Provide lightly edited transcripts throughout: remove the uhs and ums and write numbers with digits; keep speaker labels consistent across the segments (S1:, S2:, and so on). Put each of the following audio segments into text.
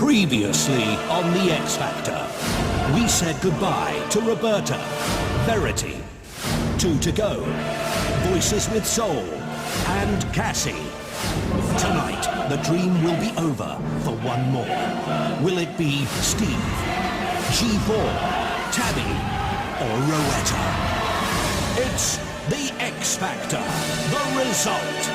S1: Previously on The X Factor, we said goodbye to Roberta, Verity, Two to Go, Voices with Soul, and Cassie. Tonight, the dream will be over for one more. Will it be Steve, G4, Tabby, or Rowetta? It's The X Factor, the result.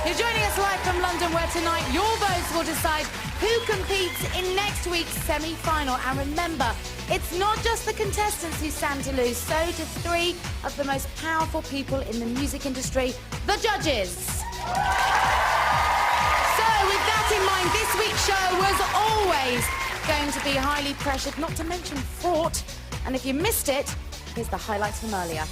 S2: You're joining us live from London, where tonight your votes will decide who competes in next week's semi-final. And remember, it's not just the contestants who stand to lose, so do three of the most powerful people in the music industry, the judges. So with that in mind, this week's show was always going to be highly pressured, not to mention fraught. And if you missed it, here's the highlights from earlier.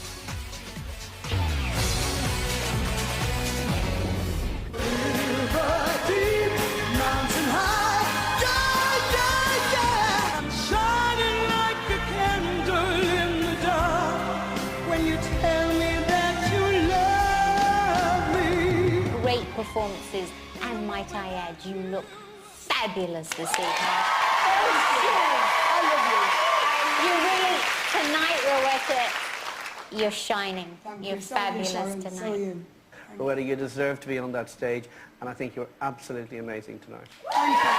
S3: Performances, and might I add, you look fabulous this evening.
S4: I
S3: love you. You really, tonight, Rowetta, you're shining. You're fabulous tonight.
S4: So
S5: Rowetta, you deserve to be on that stage, and I think you're absolutely amazing tonight.
S4: Thank you.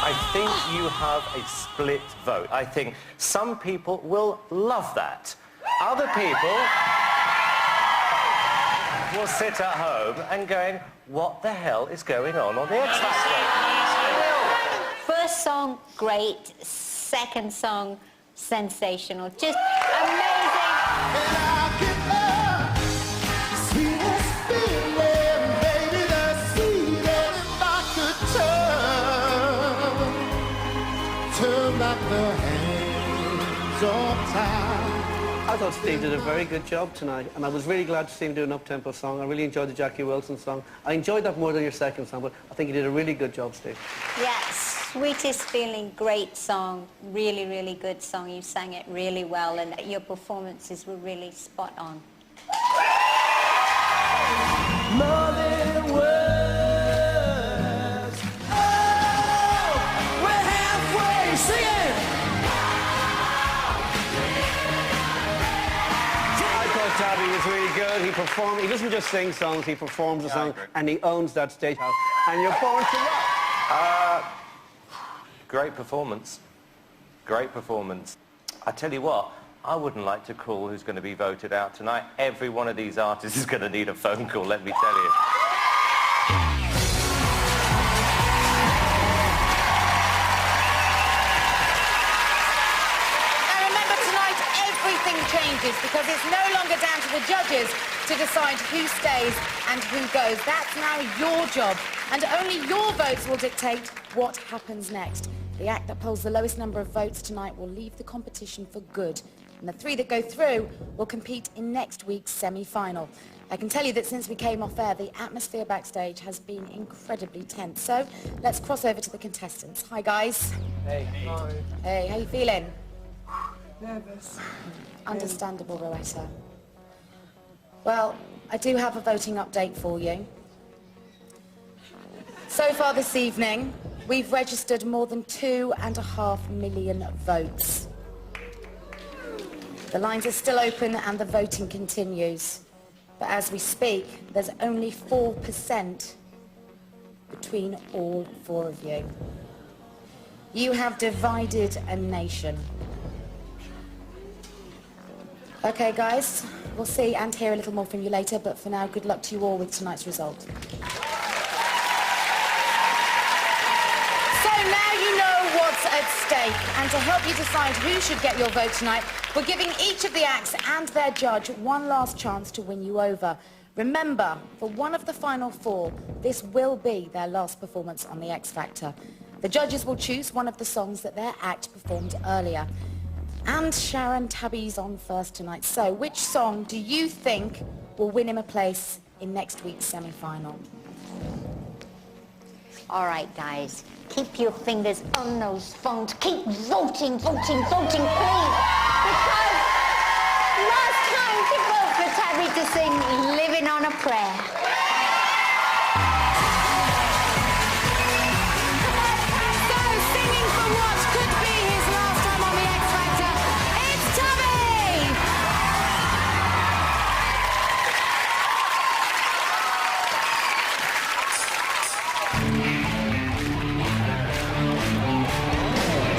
S6: I think you have a split vote. I think some people will love that. Other people will sit at home and going, what the hell is going on The X Factor?
S3: First song, great. Second song, sensational. Just amazing.
S5: I thought Steve did a very good job tonight, and I was really glad to see him do an up-tempo song. I really enjoyed the Jackie Wilson song. I enjoyed that more than your second song, but I think you did a really good job, Steve.
S3: Yes, Sweetest Feeling, great song. Really, really good song. You sang it really well, and your performances were really spot on.
S1: More than words. Oh, we're halfway. Sing it.
S5: Tabby was really good. He performed. He doesn't just sing songs, he performs a song, and he owns that stage. And you're born to rock.
S6: Great performance. Great performance. I tell you what, I wouldn't like to call who's going to be voted out tonight. Every one of these artists is going to need a phone call, let me tell you.
S2: Changes, because it's no longer down to the judges to decide who stays and who goes. That's now your job, and only your votes will dictate what happens next. The act that polls the lowest number of votes tonight will leave the competition for good, and the three that go through will compete in next week's semi-final. I can tell you that since we came off air, the atmosphere backstage has been incredibly tense. So let's cross over to the contestants. Hi, guys.
S5: Hey.
S4: Hi.
S2: Hey, how you feeling?
S4: Nervous.
S2: Understandable, Rowetta. Well, I do have a voting update for you. So far this evening, we've registered more than 2.5 million votes. The lines are still open and the voting continues. But as we speak, there's only 4% between all four of you. You have divided a nation. Okay, guys, we'll see and hear a little more from you later, but for now, good luck to you all with tonight's result. So now you know what's at stake, and to help you decide who should get your vote tonight, we're giving each of the acts and their judge one last chance to win you over. Remember, for one of the final four, this will be their last performance on The X Factor. The judges will choose one of the songs that their act performed earlier. And Sharon, Tabby's on first tonight. So, which song do you think will win him a place in next week's semi-final?
S3: All right, guys, keep your fingers on those phones. Keep voting, voting, voting, please. Because last time to vote for Tabby to sing Living on a Prayer.
S2: So, singing for what could be his last time on The X Factor, it's Tabby!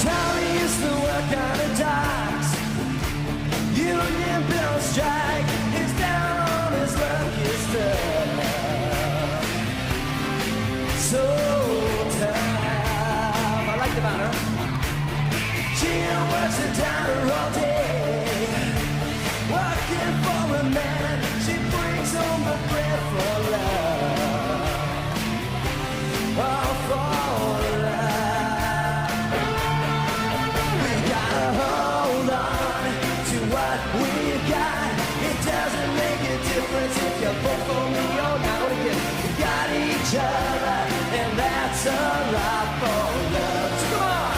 S7: Tommy used to work on the docks. Union Bill strike is down on his lucky stuff. So tough. I like the banner. She works the diner all day, working for a man. She brings home the bread for love. Oh, for love. We gotta hold on to what we got. It doesn't make a difference if you vote for me or not. We got each other, and that's a lot for love. So come on,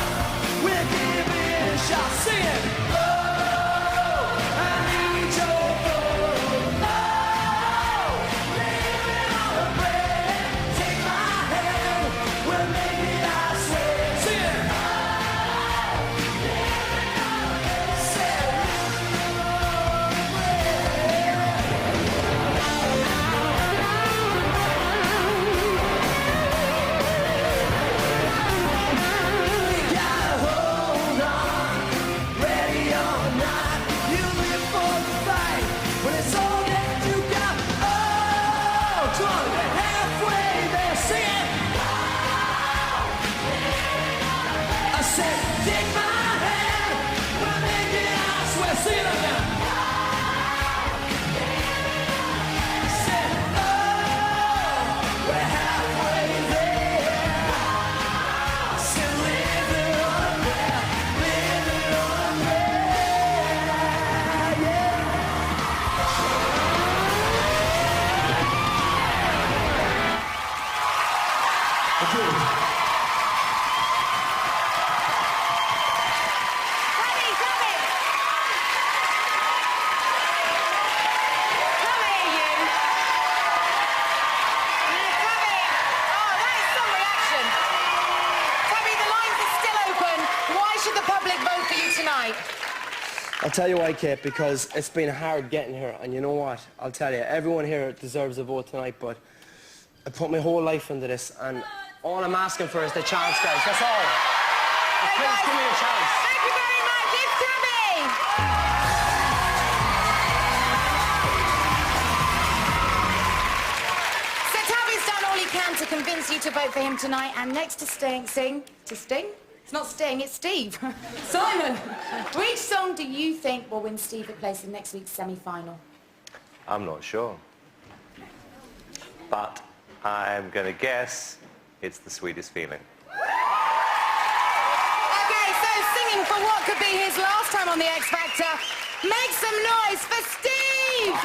S7: we're giving it a shot. Sing it. Oh, I need your vote. Oh, living on a prayer. Take my hand, we'll make it, I swear. Sing it.
S8: I'll tell you why, Kate, because it's been hard getting here, and you know what? I'll tell you, everyone here deserves a vote tonight, but I put my whole life into this, and all I'm asking for is the chance, guys. That's all. Please give me a chance.
S2: Thank you very much. It's Tabby! So Tabby's done all he can to convince you to vote for him tonight, and next to Sting... It's not Sting, it's Steve. Simon, which song do you think will win Steve a place in next week's semi-final?
S6: I'm not sure. But I'm going to guess it's The Sweetest Feeling.
S2: Okay, so singing for what could be his last time on The X Factor, make some noise for Steve!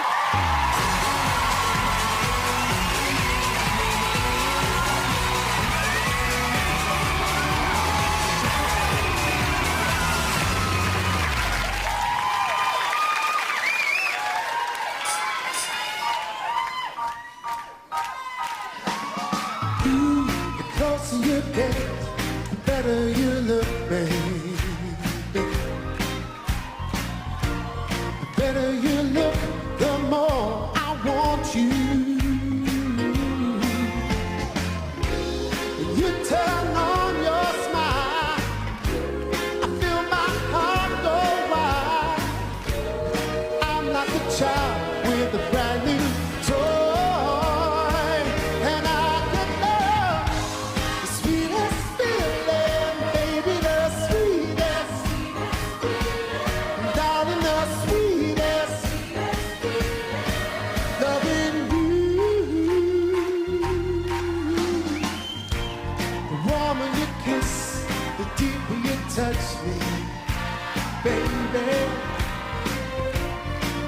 S7: The closer you get, the better you look, baby. The better you look, the more I want you. You turn on your smile, I feel my heart go wild. I like a child with a brand new toy. And I can know the sweetest feeling, baby, the sweetest. Darling, the sweetest. Loving you. The warmer you kiss, the deeper you touch me, baby.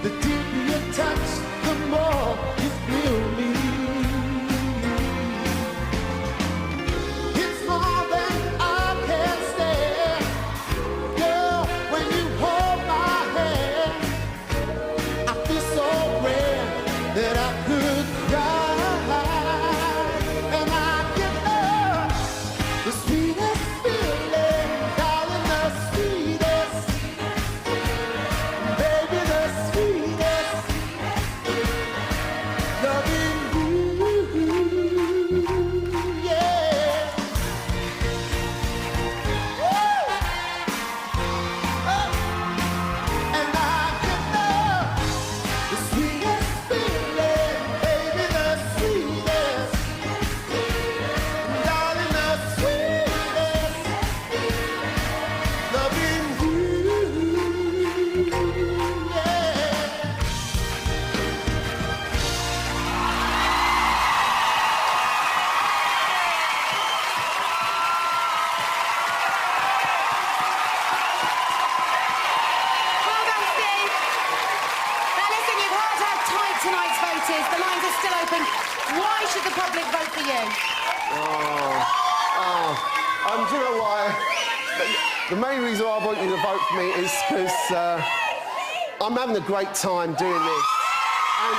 S7: The deeper you touch, the more you feel me. It's more than I can stand. Girl, when you hold my hand, I feel so rare that I could cry. And I can know the sweetest feeling, darling, the sweetest. Baby, the sweetest. Loving you, yeah. Woo! Oh. And I can know the sweetest feeling, baby, the sweetest. Darling, the sweetest. Loving you, yeah.
S2: Well done, Steve. Now listen, you've heard how tight tonight's vote is. The lines are still open. Why should the public vote for you?
S7: Do you know why? The main reason why I want you to vote for me is because I'm having a great time doing this. And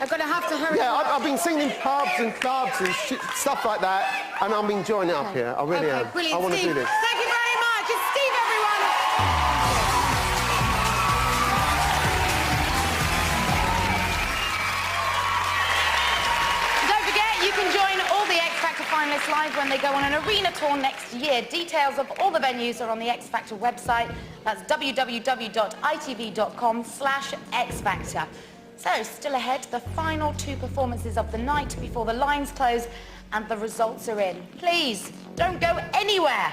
S2: I'm going to have to hurry.
S7: I've been singing in pubs and clubs and stuff like that, and I'm enjoying it up here. I really am.
S2: Brilliant,
S7: I want to
S2: Steve.
S7: do this.
S2: Thank you very much. It's Steve, everyone. Don't forget, you can join all the X Factor finalists live when they go on an arena tour next year. Details of all the venues are on the X Factor website. That's www.itv.com/xfactor. So, still ahead, the final 2 performances of the night before the lines close and the results are in. Please, don't go anywhere.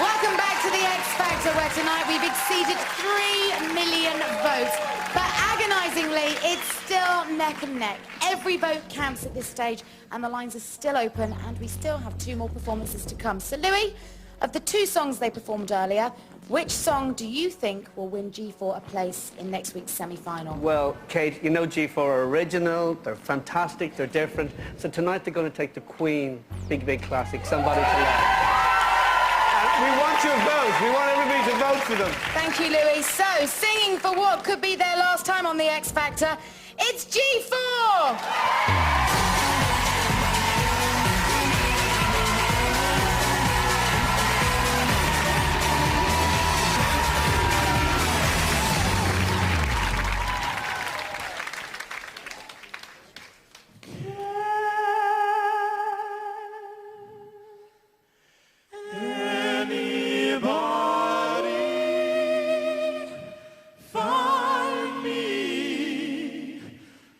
S2: Welcome back to the X Factor, where tonight we've exceeded 3 million votes. But agonisingly, it's still neck and neck. Every vote counts at this stage, and the lines are still open, and we still have 2 more performances to come. So, Louis, of the 2 songs they performed earlier, which song do you think will win G4 a place in next week's semi-final?
S5: Well, Kate, you know G4 are original, they're fantastic, they're different. So tonight they're going to take the Queen, big classic, Somebody to Love. We want your vote. We want everybody to vote for them.
S2: Thank you, Louis. So, singing for what could be their last time on the X Factor, it's G4!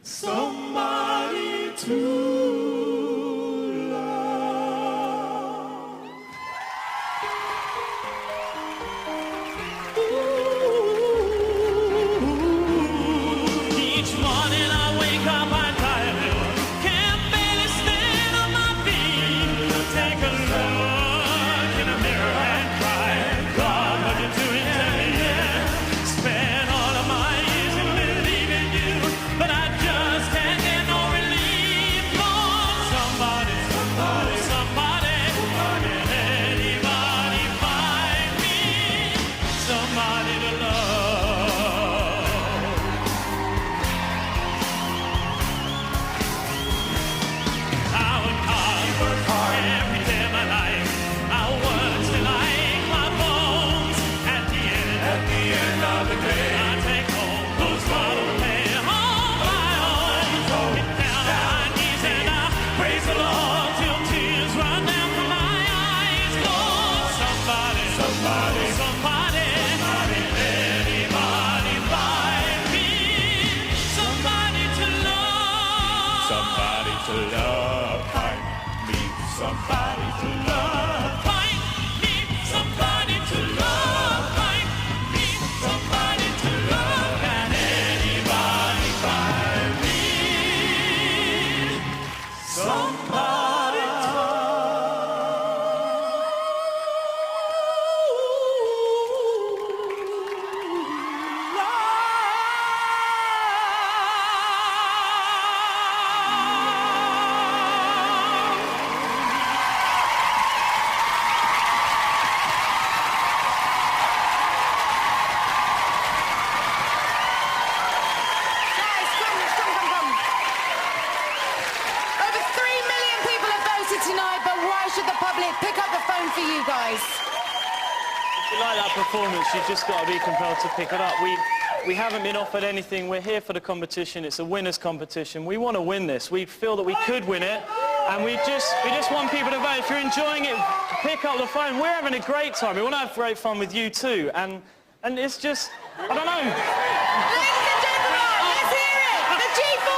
S7: Somebody
S2: for you guys?
S9: If you like that performance, you've just got to be compelled to pick it up. We haven't been offered anything. We're here for the competition. It's a winner's competition. We want to win this. We feel that we could win it, and we just want people to vote. If you're enjoying it, pick up the phone. We're having a great time. We want to have great fun with you too, and it's just, I don't know.
S2: Ladies and gentlemen, let's hear it. The G4.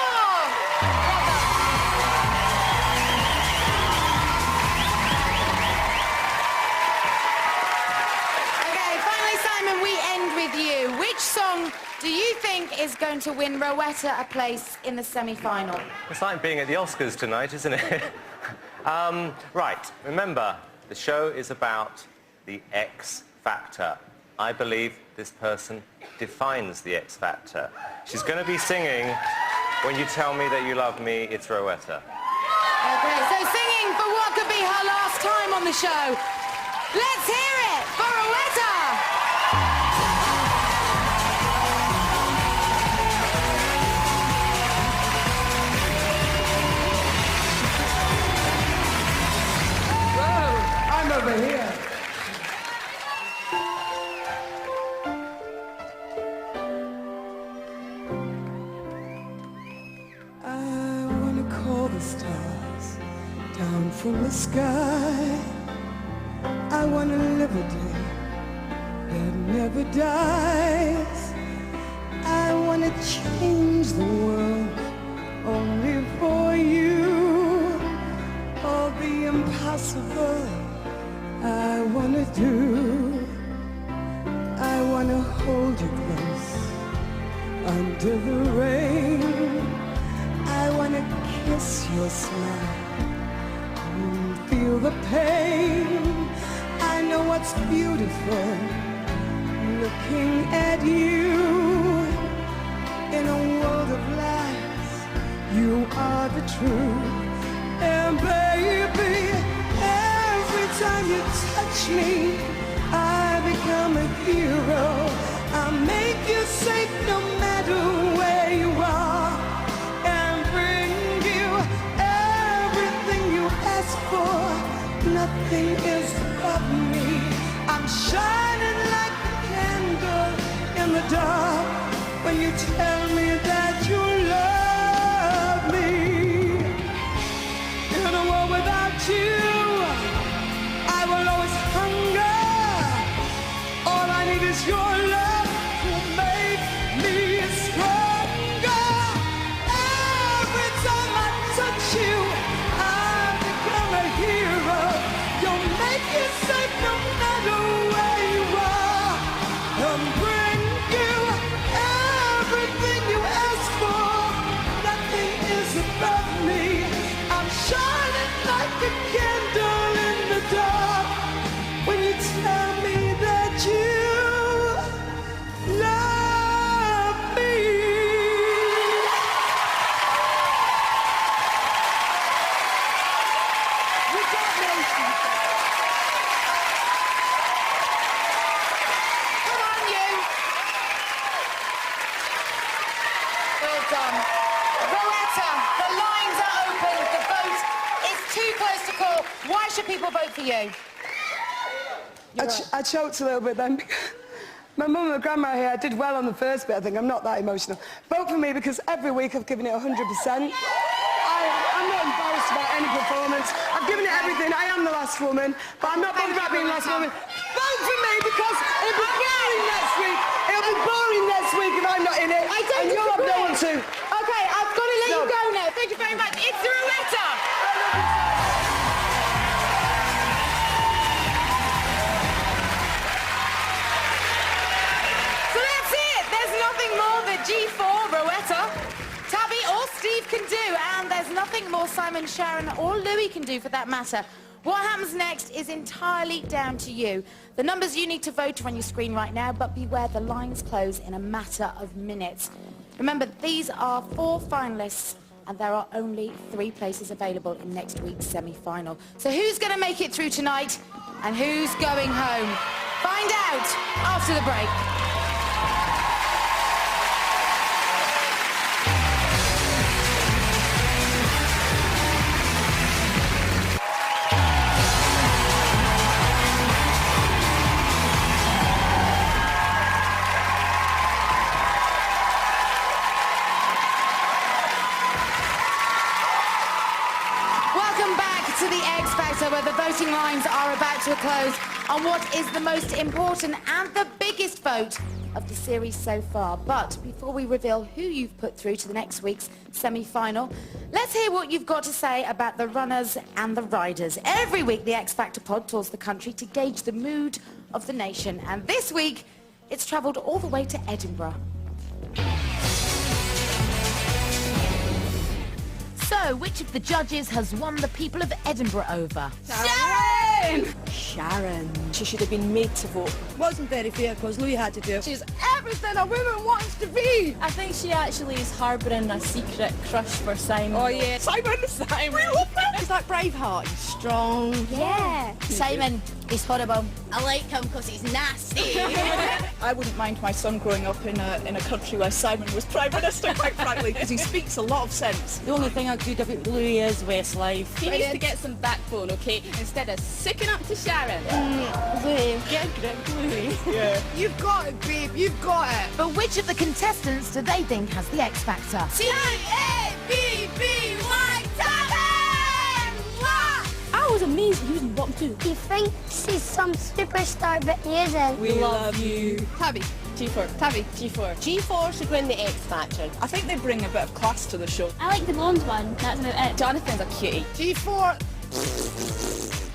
S2: Okay, finally, Simon, we end with you. Which song do you think is going to win Rowetta a place in the semi-final?
S6: It's like being at the Oscars tonight, isn't it? Right, remember, the show is about the X Factor. I believe this person defines the X Factor. She's going to be singing When You Tell Me That You Love Me, It's Rowetta.
S2: Okay, so singing for what could be her last time on the show. Let's hear it for Rowetta.
S4: Whoa, I'm over here. I wanna call the stars down from the sky. I wanna live a day that never dies. I wanna change the world only for you. All the impossible I wanna do. I wanna hold you close under the rain. I wanna kiss your smile and feel the pain. I know what's beautiful looking at you. In a world of lies, you are the truth. And baby, every time you touch me, I become a hero. I make you safe no matter where you are, and bring you everything you ask for. Nothing is above me. I'm shining like a candle in the dark when you tell me that you love me. In a world without you, I will always hunger. All I need is your love to make me stronger. Every time I touch you, I become a hero. You'll make it safe no matter where you are. And bring you everything you ask for. Nothing is above me. I'm shining like a candle in the dark when you tell me that you love me. You got me.
S2: Come on, you. Well done. Rowetta, the lines are open. The vote is too close to call. Why should people vote for you?
S4: I choked a little bit then. My mum and grandma here, I did well on the first bit, I think. I'm not that emotional. Vote for me because every week I've given it 100%. I'm not embarrassed about any performance. I've given it everything. I am the last woman, but I'm not bothered about being the last woman. Vote for me because it'll be boring next week. It'll be boring next week if I'm not in it.
S2: I don't
S4: and you'll have no one to.
S2: Okay, I've got to let you go now. Thank you very much. It's Rowetta. So that's it. There's nothing more that G4, Rowetta, Tabby or Steve can do. And there's nothing more Simon, Sharon or Louis can do for that matter. What happens next is entirely down to you. The numbers you need to vote are on your screen right now, but beware, the lines close in a matter of minutes. Remember, these are 4 finalists, and there are only 3 places available in next week's semi-final. So who's going to make it through tonight, and who's going home? Find out after the break. voting lines are about to close on what is the most important and the biggest vote of the series so far. But before we reveal who you've put through to the next week's semi-final, let's hear what you've got to say about the runners and the riders. Every week, the X Factor pod tours the country to gauge the mood of the nation. And this week, it's travelled all the way to Edinburgh. So, which of the judges has won the people of Edinburgh over?
S10: Sharon. She should have been made to vote. Wasn't very fair because Louis had to do it. She's everything a woman wants to be.
S11: I think she actually is harbouring a secret crush for Simon.
S10: Oh yeah, Simon. He's like Braveheart. He's strong.
S3: Yeah.
S11: Simon is horrible. I like him because he's nasty.
S10: I wouldn't mind my son growing up in a country where Simon was Prime Minister, quite frankly, because he speaks a lot of sense. The only thing I good about Louis is Westlife.
S11: He needs to get some backbone, okay? Instead of sicking up to Sharon.
S10: Louis. Get Louis. Yeah. You've got it, babe. You've got it.
S2: But which of the contestants do they think has the X Factor?
S11: T-A-B-B-Y, I was amazed he was in bottom two.
S3: He thinks he's some superstar, but he isn't.
S10: We love you.
S11: Tabby. G4. Tabby. G4. G4 should win the X Factor.
S10: I think they bring a bit of class to the show.
S11: I like the blonde one. That's about it.
S10: Jonathan's a cutie. G4.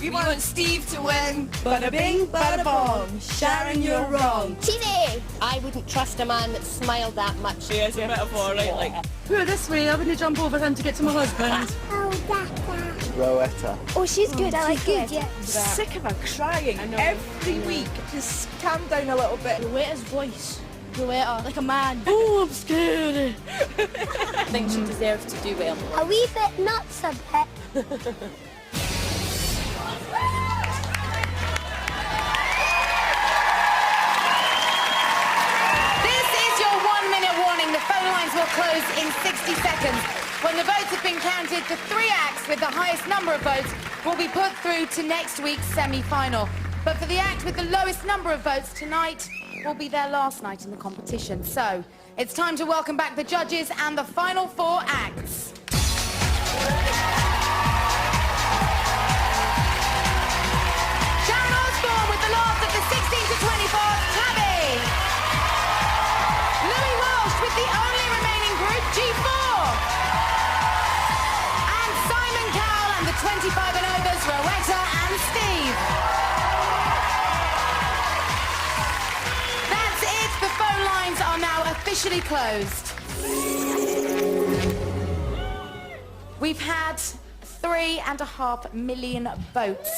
S10: We want Steve to win. Bada bing, bada bong. Sharon, you're wrong.
S3: TV!
S11: I wouldn't trust a man that smiled that much.
S10: Yeah, it's a metaphor, right? Like, we're this way, I wouldn't jump over him to get to my husband.
S3: Oh, Dada.
S8: Rowetta.
S3: Oh, she's good. I like her. Yeah.
S10: Sick of her crying every week. Just calm down a little bit.
S11: Rowetta's voice. Rowetta, like a man.
S10: Oh, I'm scared.
S11: I think she deserves to do well.
S3: A wee bit nuts a bit.
S2: This is your 1 minute warning. The phone lines will close in 60 seconds. When the votes have been counted, the 3 acts with the highest number of votes will be put through to next week's semi-final. But for the act with the lowest number of votes, tonight will be their last night in the competition. So, it's time to welcome back the judges and the final 4 acts. Sharon Osbourne with the last of the 16 to 24, Tabby. Louis Walsh with the only remaining group, G4. And Simon Cowell and the 25 and overs, Rowetta and Steve. That's it. The phone lines are now officially closed. We've had 3.5 million votes.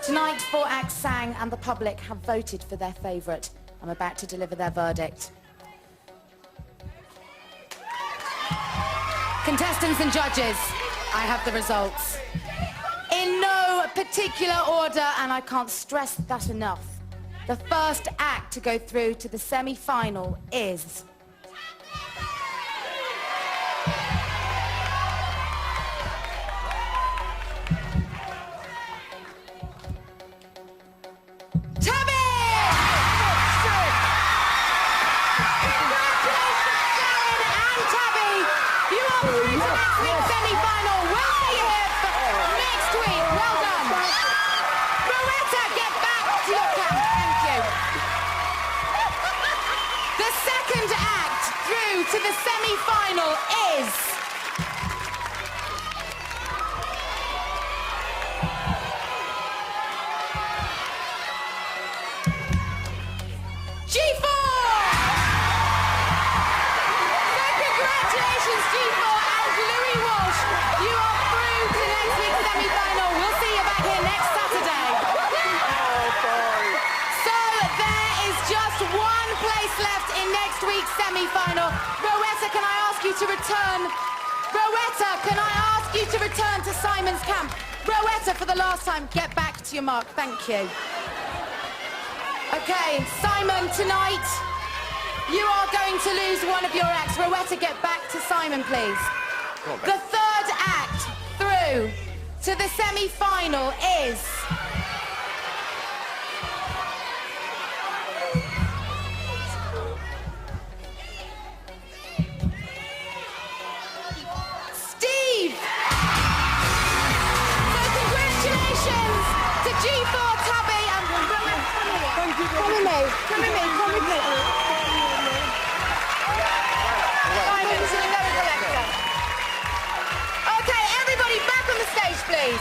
S2: Tonight, 4 acts sang and the public have voted for their favourite. I'm about to deliver their verdict. Contestants and judges, I have the results. In no particular order, and I can't stress that enough, the first act to go through to the semi-final is... Tabby! Congratulations, Sharon and Tabby! You are through to next week's semi-final. We'll see you here next week. Well done. Rowetta, get back to your camp. Thank you. The second act through to the semi-final is... G4! So congratulations, G4 and Louis Walsh. You are through to next week's semi-final. We'll see you back here next Saturday. So there is just 1 place left in next week's semi-final. Rowetta, can I ask you to return? Rowetta, can I ask you to return to Simon's camp? Rowetta, for the last time, get back to your mark. Thank you. Okay, Simon, tonight, you are going to lose one of your acts. Rowetta, get back to Simon, please. The third act through to the semi-final is... Steve! So Okay, come with me, come with me. Simon's an another collector. Okay, everybody back on the stage, please.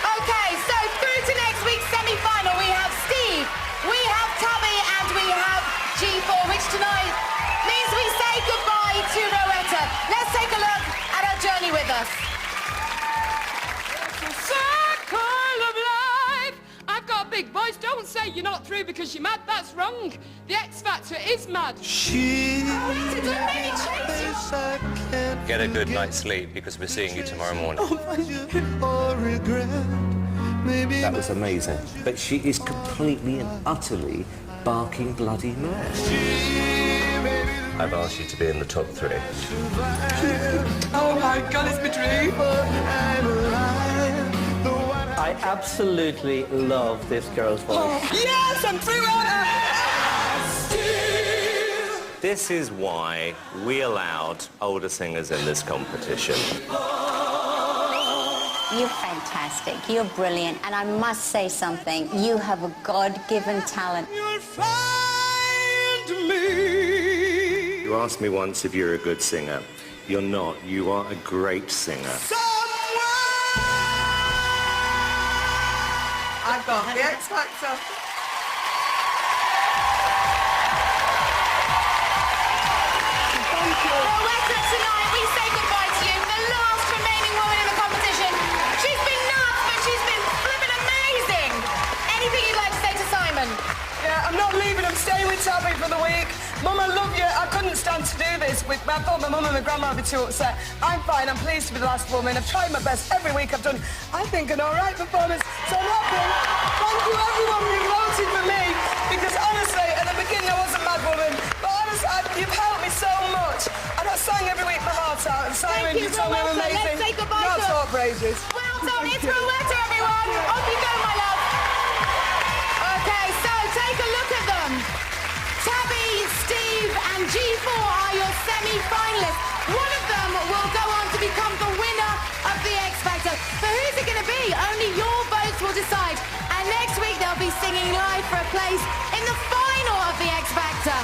S2: Okay, so through to next week's semi-final, we have Steve, we have Tabby, and we have G4, which tonight means we say goodbye to Rowetta. Let's take a look at our journey with us.
S11: Circle of life. I've got a big voice. Don't say you're not through because you're mad. That's wrong. The X Factor is mad.
S6: Get a good night's sleep because we're seeing you tomorrow morning.
S12: That was amazing. But she is completely and utterly barking bloody mad.
S6: I've asked you to be in the top 3.
S4: Oh my God, it's my dream.
S5: I absolutely love this girl's voice.
S4: Yes, I'm through Anna.
S6: This is why we allowed older singers in this competition.
S3: You're fantastic. You're brilliant. And I must say something. You have a God-given talent.
S4: You'll find me.
S6: You asked me once if you're a good singer. You're not. You are a great singer.
S4: I've got the X Factor.
S2: Rowetta, tonight we say goodbye to you, the last remaining woman in the competition. She's been nuts, but she's been flippin' amazing. Anything you'd like to say to Simon?
S4: Yeah, I'm not leaving. I'm staying with Tabby for the week. Mum, I love you. I couldn't stand to do this. I thought my mum and my grandma would be too upset. I'm fine. I'm pleased to be the last woman. I've tried my best every week. I've done, I think, an all right performance. So I'm happy. Thank you, everyone who voted for me. Because honestly, at the beginning, I was a mad woman. But honestly, you've helped me so much. And I sang every week my heart out. And Simon, you told me I'm amazing.
S2: Let's say goodbye
S4: You're top praises.
S2: Well done. It's Rowetta, everyone. Off you go, my love. Okay, so take a look at them. Tabby, Steve and G4 are your semi-finalists. One of them will go on to become the winner of the X Factor. But who's it going to be? Only your votes will decide. And next week they'll be singing live for a place in the final of the X Factor.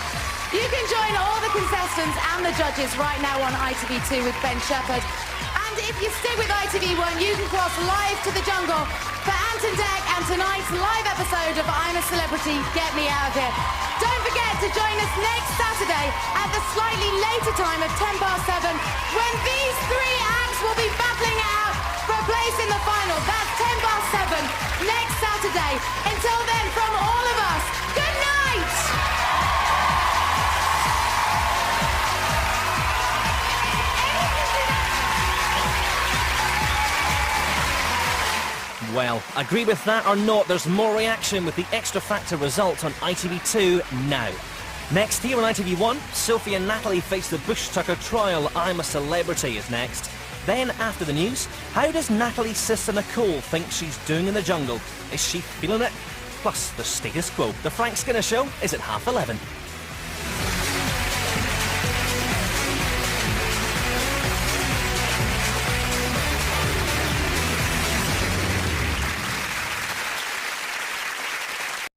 S2: You can join all the contestants and the judges right now on ITV2 with Ben Shepherd. And if you stay with ITV1, you can cross live to the jungle for Anton Deck and tonight's live episode of I'm a Celebrity, Get Me Out of Here. Don't forget to join us next Saturday at the slightly later time of 7:10 when these 3 acts will be battling it out for a place in the final. That's 7:10 next Saturday. Until then, from all of us, good night!
S13: Well, agree with that or not, there's more reaction with the Extra Factor results on ITV2 now. Next here on ITV1, Sophie and Natalie face the Bush Tucker trial. I'm a Celebrity is next. Then, after the news, how does Natalie's sister Nicole think she's doing in the jungle? Is she feeling it? Plus, the status quo. The Frank Skinner Show is at 11:30.